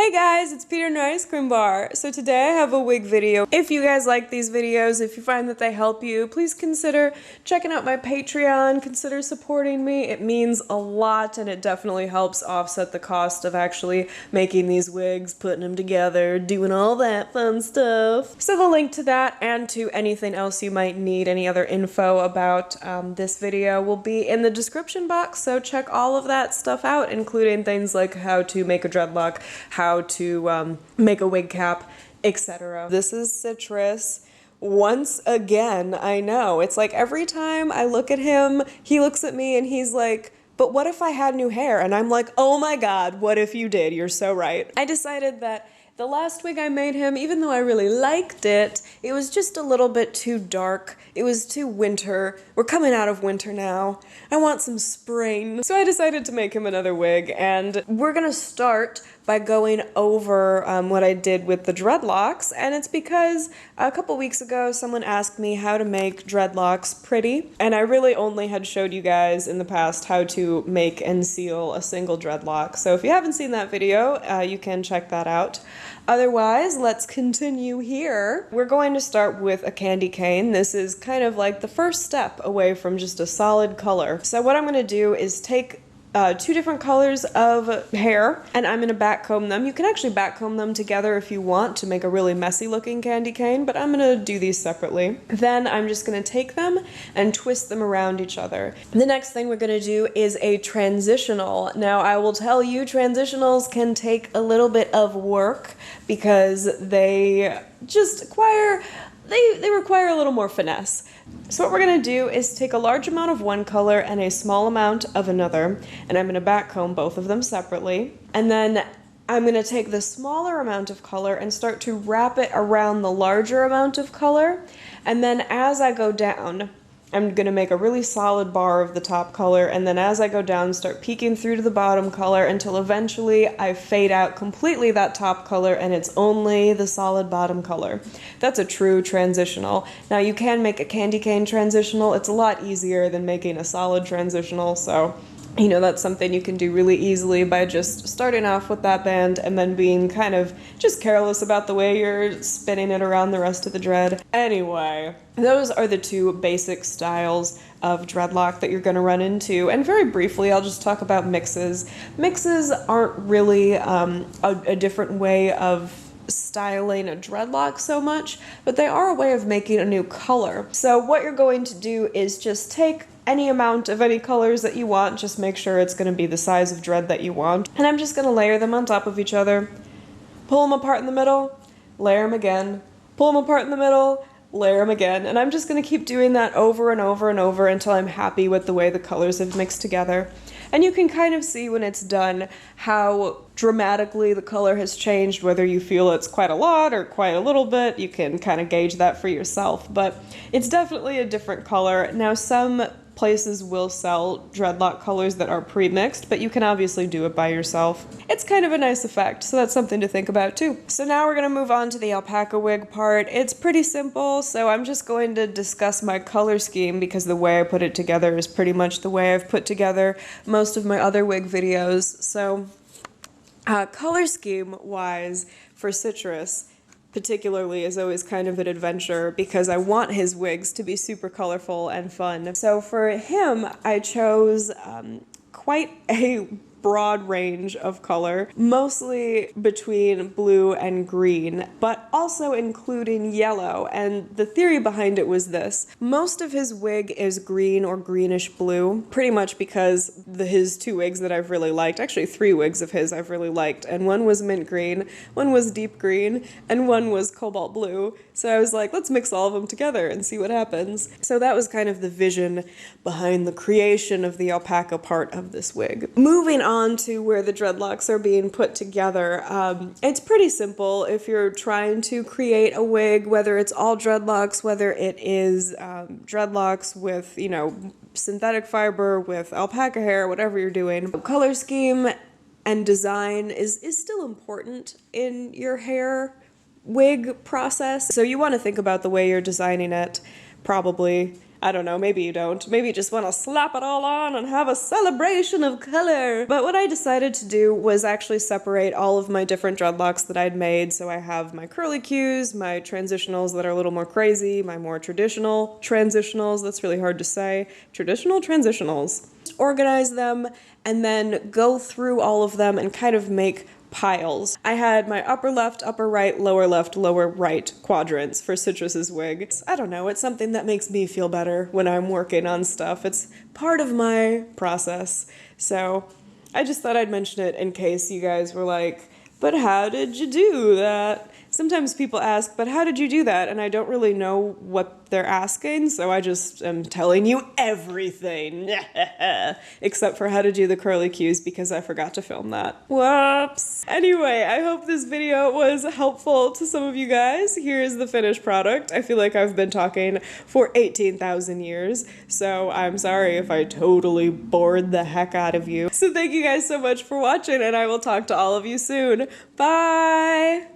Hey guys, it's Peter and Ice Cream Bar. So today I have a wig video. If you guys like these videos, if you find that they help you, please consider checking out my Patreon, consider supporting me. It means a lot and it definitely helps offset the cost of actually making these wigs, putting them together, doing all that fun stuff. So the link to that and to anything else you might need, any other info about this video will be in the description box. So check all of that stuff out, including things like how to make a dreadlock, how to make a wig cap, etc. This is Citrus. Once again, I know. It's like every time I look at him, he looks at me and he's like, but what if I had new hair? And I'm like, oh my god, what if you did? You're so right. I decided that the last wig I made him, even though I really liked it, it was just a little bit too dark. It was too winter. We're coming out of winter now. I want some spring. So I decided to make him another wig, and we're gonna start by going over what I did with the dreadlocks, and it's because a couple weeks ago someone asked me how to make dreadlocks pretty, and I really only had showed you guys in the past how to make and seal a single dreadlock. So if you haven't seen that video, you can check that out. Otherwise, let's continue here. We're going to start with a candy cane. This is kind of like the first step away from just a solid color. So what I'm gonna do is take two different colors of hair, and I'm gonna backcomb them. You can actually backcomb them together if you want to make a really messy looking candy cane, but I'm gonna do these separately. Then I'm just gonna take them and twist them around each other. The next thing we're gonna do is a transitional. Now I will tell you, transitionals can take a little bit of work because they just require a little more finesse. So what we're going to do is take a large amount of one color and a small amount of another, and I'm going to backcomb both of them separately. And then I'm going to take the smaller amount of color and start to wrap it around the larger amount of color. And then as I go down, I'm going to make a really solid bar of the top color, and then as I go down, start peeking through to the bottom color until eventually I fade out completely that top color and it's only the solid bottom color. That's a true transitional. Now you can make a candy cane transitional. It's a lot easier than making a solid transitional, so you know, that's something you can do really easily by just starting off with that band and then being kind of just careless about the way you're spinning it around the rest of the dread. Anyway, those are the two basic styles of dreadlock that you're going to run into. And very briefly, I'll just talk about mixes. Mixes aren't really a different way of styling a dreadlock so much, but they are a way of making a new color. So what you're going to do is just take any amount of any colors that you want, just make sure it's going to be the size of dread that you want. And I'm just going to layer them on top of each other, pull them apart in the middle, layer them again, pull them apart in the middle, layer them again. And I'm just going to keep doing that over and over and over until I'm happy with the way the colors have mixed together. And you can kind of see when it's done how dramatically the color has changed, whether you feel it's quite a lot or quite a little bit. You can kind of gauge that for yourself, but it's definitely a different color. Now some places will sell dreadlock colors that are pre-mixed, but you can obviously do it by yourself. It's kind of a nice effect, so that's something to think about too. So now we're going to move on to the alpaca wig part. It's pretty simple, so I'm just going to discuss my color scheme because the way I put it together is pretty much the way I've put together most of my other wig videos. So color scheme wise for Citrus particularly is always kind of an adventure because I want his wigs to be super colorful and fun. So for him, I chose quite a broad range of color, mostly between blue and green, but also including yellow. And the theory behind it was this. Most of his wig is green or greenish blue, pretty much because his two wigs that I've really liked, actually three wigs of his I've really liked, and one was mint green, one was deep green, and one was cobalt blue. So I was like, let's mix all of them together and see what happens. So that was kind of the vision behind the creation of the alpaca part of this wig. Moving on to where the dreadlocks are being put together, it's pretty simple if you're trying to create a wig, whether it's all dreadlocks, whether it is dreadlocks with, you know, synthetic fiber, with alpaca hair, whatever you're doing. Color scheme and design is still important in your hair wig process. So you want to think about the way you're designing it, probably. I don't know, maybe you don't. Maybe you just want to slap it all on and have a celebration of color. But what I decided to do was actually separate all of my different dreadlocks that I'd made. So I have my curly cues, my transitionals that are a little more crazy, my more traditional transitionals, that's really hard to say, traditional transitionals. Just organize them and then go through all of them and kind of make piles. I had my upper left, upper right, lower right quadrants for Citrus's wig. I don't know, it's something that makes me feel better when I'm working on stuff. It's part of my process. So I just thought I'd mention it in case you guys were like, but how did you do that? Sometimes people ask, but how did you do that? And I don't really know what they're asking, so I just am telling you everything. Except for how to do the curly cues because I forgot to film that. Whoops. Anyway, I hope this video was helpful to some of you guys. Here's the finished product. I feel like I've been talking for 18,000 years, so I'm sorry if I totally bored the heck out of you. So thank you guys so much for watching, and I will talk to all of you soon. Bye!